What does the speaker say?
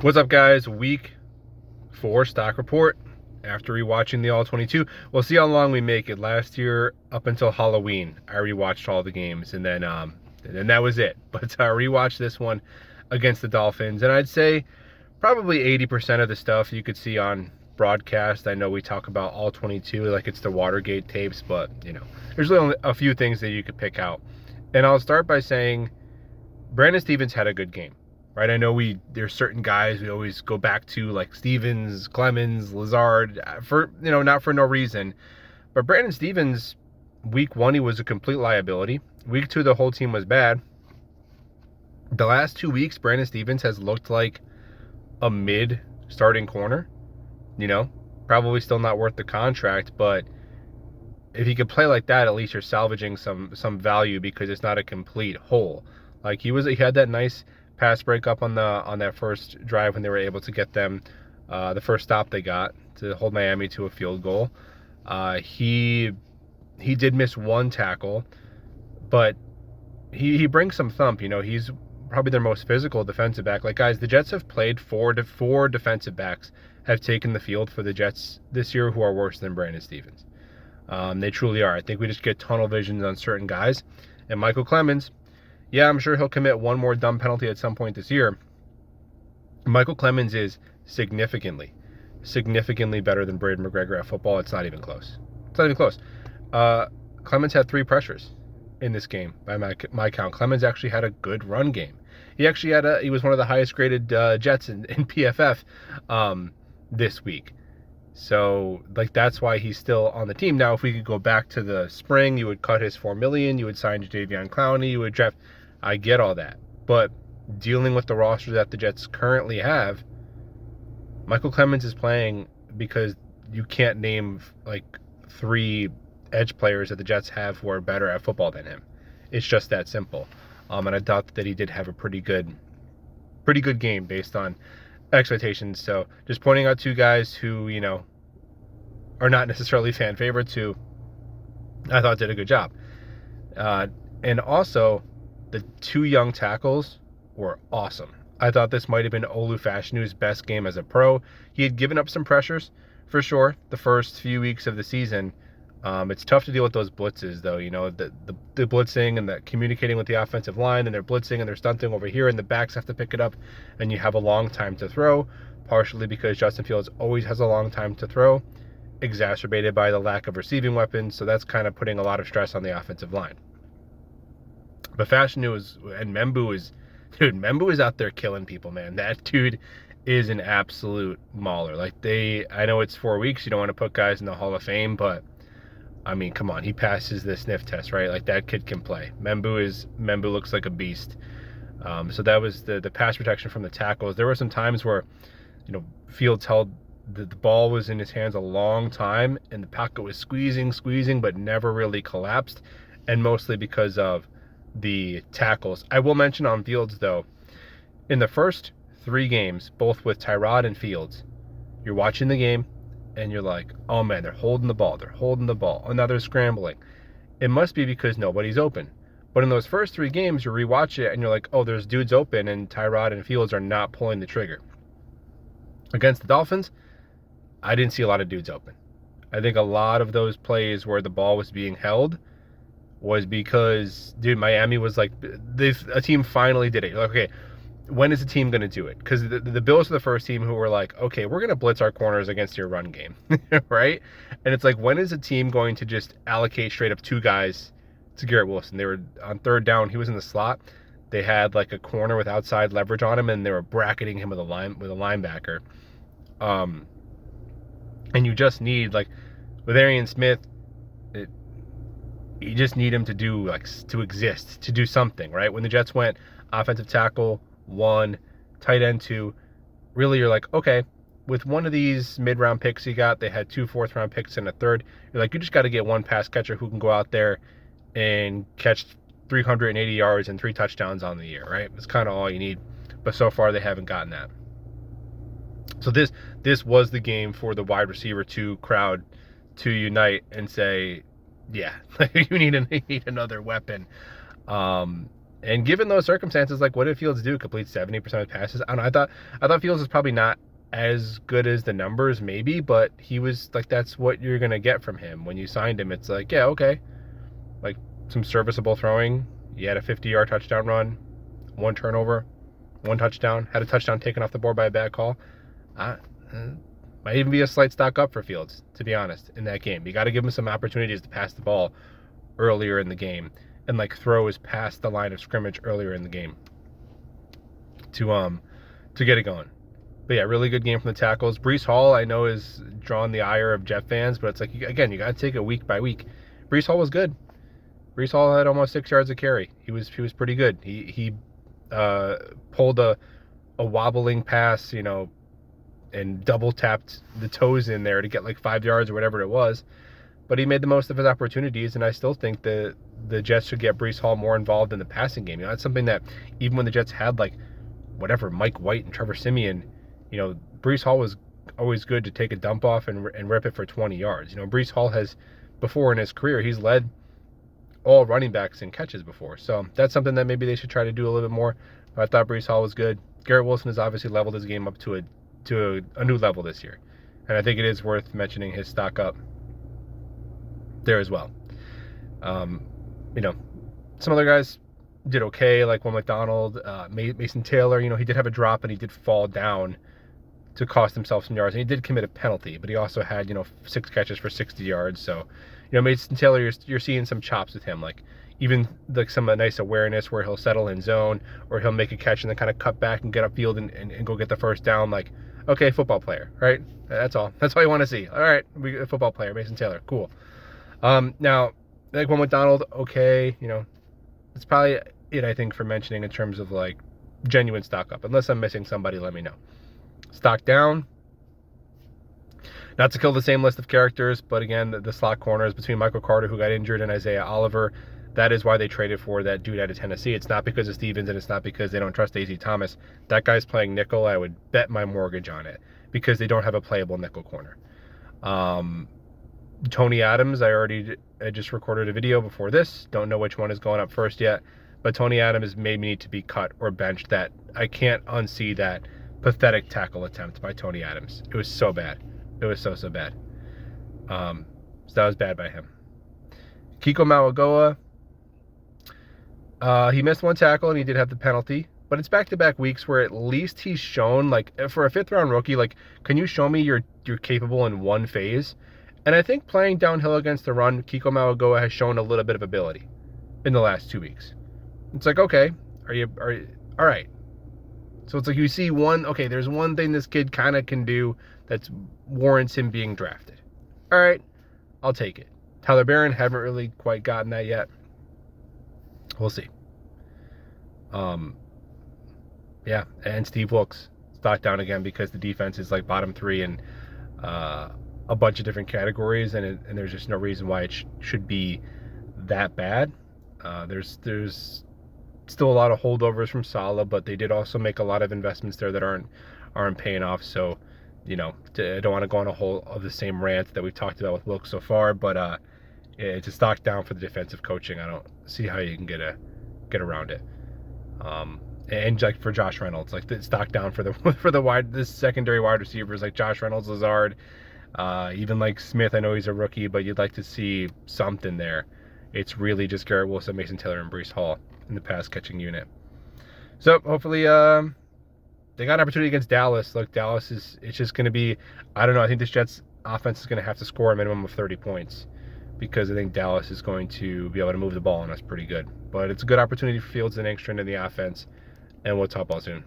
What's up, guys? Week 4 stock report. After rewatching the All-22, we'll see how long we make it. Last year, up until Halloween, I rewatched all the games, and then that was it. But I rewatched this one against the Dolphins, and I'd say probably 80% of the stuff you could see on broadcast. I know we talk about All-22 like it's the Watergate tapes, but there's only a few things that you could pick out. And I'll start by saying Brandon Stephens had a good game. Right, I know there's certain guys we always go back to, like Stephens, Clemens, Lazard, for not for no reason. But Brandon Stephens, week 1 he was a complete liability. Week 2 the whole team was bad. The last 2 weeks Brandon Stephens has looked like a mid starting corner. Probably still not worth the contract, but if he could play like that, at least you're salvaging some value because it's not a complete hole. Like he had that nice pass breakup on that first drive when they were able to get them the first stop they got to hold Miami to a field goal. He did miss one tackle, but he brings some thump. He's probably their most physical defensive back. Like, guys, the Jets have played four defensive backs have taken the field for the Jets this year who are worse than Brandon Stephens. They truly are. I think we just get tunnel visions on certain guys. And Michael Clemens, yeah, I'm sure he'll commit one more dumb penalty at some point this year. Michael Clemens is significantly better than Braden McGregor at football. It's not even close. Clemens had 3 pressures in this game by my count. Clemens actually had a good run game. He was one of the highest graded Jets in PFF this week. So, that's why he's still on the team. Now, if we could go back to the spring, you would cut his $4 million, you would sign Jadeveon Clowney, you would draft. I get all that. But dealing with the roster that the Jets currently have, Michael Clemens is playing because you can't name 3 edge players that the Jets have who are better at football than him. It's just that simple. And I thought that he did have a pretty good game based on expectations. So just pointing out 2 guys who are not necessarily fan favorites who I thought did a good job. And also the 2 young tackles were awesome. I thought this might have been Olu Fashanu's best game as a pro. He had given up some pressures for sure the first few weeks of the season. It's tough to deal with those blitzes, though. The blitzing and the communicating with the offensive line, and they're blitzing and they're stunting over here, and the backs have to pick it up, and you have a long time to throw, partially because Justin Fields always has a long time to throw, exacerbated by the lack of receiving weapons, so that's kind of putting a lot of stress on the offensive line. But Fashanu and Membu is out there killing people, man. That dude is an absolute mauler. I know it's 4 weeks, you don't want to put guys in the Hall of Fame, but I mean, come on, he passes the sniff test, right? That kid can play. Membu looks like a beast. So that was the pass protection from the tackles. There were some times where, Fields held the ball was in his hands a long time, and the pocket was squeezing, but never really collapsed, and mostly because of the tackles. I will mention on Fields, though, in the first 3 games, both with Tyrod and Fields, you're watching the game, and you're like, oh man, they're holding the ball, and now they're scrambling. It must be because nobody's open. But in those first 3 games, you rewatch it, and you're like, oh, there's dudes open, and Tyrod and Fields are not pulling the trigger. Against the Dolphins, I didn't see a lot of dudes open. I think a lot of those plays where the ball was being held was because, Miami was like, a team finally did it. You're like, okay, when is the team going to do it? Because the Bills are the first team who were like, okay, we're going to blitz our corners against your run game, right? And it's like, when is a team going to just allocate straight up 2 guys to Garrett Wilson? They were on 3rd down. He was in the slot. They had a corner with outside leverage on him, and they were bracketing him with a linebacker. And you just need, with Arian Smith, you just need him to do, to exist, to do something, right? When the Jets went offensive tackle 1, tight end 2, really you're like, okay, with one of these mid-round picks you got, they had 2 fourth-round picks and a third, you're like, you just got to get one pass catcher who can go out there and catch 380 yards and 3 touchdowns on the year, right? It's kind of all you need. But so far they haven't gotten that. So this was the game for the wide receiver 2 crowd to unite and say, yeah, you need another weapon. And given those circumstances, like, what did Fields do? Complete 70% of passes? I don't know. I thought Fields was probably not as good as the numbers, maybe, but he was like, that's what you're gonna get from him when you signed him. It's like, yeah, okay, like some serviceable throwing. He had a 50-yard touchdown run, 1 turnover, 1 touchdown. Had a touchdown taken off the board by a bad call. Might even be a slight stock up for Fields, to be honest, in that game. You got to give him some opportunities to pass the ball earlier in the game and like throws past the line of scrimmage earlier in the game to get it going. But yeah, really good game from the tackles. Breece Hall, I know, is drawing the ire of Jet fans, but it's like, again, you got to take it week by week. Breece Hall was good. Breece Hall had almost 6 yards of carry. He was pretty good. He pulled a wobbling pass, and double tapped the toes in there to get like 5 yards or whatever it was. But he made the most of his opportunities, and I still think that the Jets should get Breece Hall more involved in the passing game. That's something that even when the Jets had like whatever Mike White and Trevor Siemian, Breece Hall was always good to take a dump off and rip it for 20 yards. Breece Hall has, before in his career, he's led all running backs in catches before. So that's something that maybe they should try to do a little bit more. But I thought Breece Hall was good. Garrett Wilson has obviously leveled his game up to a new level this year. And I think it is worth mentioning his stock up there as well. Some other guys did okay, like Will McDonald, Mason Taylor. He did have a drop and he did fall down to cost himself some yards, and he did commit a penalty, but he also had 6 catches for 60 yards. So Mason Taylor, you're seeing some chops with him, like even like some nice awareness where he'll settle in zone or he'll make a catch and then kind of cut back and get upfield and go get the first down. Like, okay, football player, right? That's all you want to see. All right, we a football player, Mason Taylor, cool. Now, like Will McDonald, okay, it's probably it, I think, for mentioning in terms of like genuine stock up. Unless I'm missing somebody, let me know. Stock down. Not to kill the same list of characters, but again, the slot corners between Michael Carter, who got injured, and Isaiah Oliver, that is why they traded for that dude out of Tennessee. It's not because of Stevens, and it's not because they don't trust A.Z. Thomas. That guy's playing nickel. I would bet my mortgage on it because they don't have a playable nickel corner. Tony Adams, I just recorded a video before this. Don't know which one is going up first yet, but Tony Adams made me need to be cut or benched. That I can't unsee that pathetic tackle attempt by Tony Adams. It was so bad. It was so bad. So that was bad by him. Kiko Mauagoa, he missed 1 tackle and he did have the penalty, but it's back-to-back weeks where at least he's shown, like, for a 5th-round rookie, like, can you show me you're capable in one phase? And I think playing downhill against the run, Kiko Mauagoa has shown a little bit of ability in the last 2 weeks. It's like, okay, are you all right? So it's like you see there's one thing this kid kind of can do that warrants him being drafted. All right, I'll take it. Tyler Barron, haven't really quite gotten that yet. We'll see. Yeah, and Steve Wilkes, stock down again because the defense is like bottom 3 in a bunch of different categories, and there's just no reason why it should be that bad. There's still a lot of holdovers from Saleh, but they did also make a lot of investments there that aren't paying off. So, I don't want to go on a whole of the same rant that we've talked about with Wilkes so far, but it's a stock down for the defensive coaching. I don't see how you can get around it. And like for Josh Reynolds, like the stock down for the secondary wide receivers like Josh Reynolds, Lazard, even like Smith. I know he's a rookie, but you'd like to see something there. It's really just Garrett Wilson, Mason Taylor, and Breece Hall in the pass catching unit. So hopefully they got an opportunity against Dallas. Look, it's just going to be, I don't know, I think this Jets offense is going to have to score a minimum of 30 points because I think Dallas is going to be able to move the ball on us pretty good. But it's a good opportunity for Fields and Engstrom in the offense, and we'll talk about soon.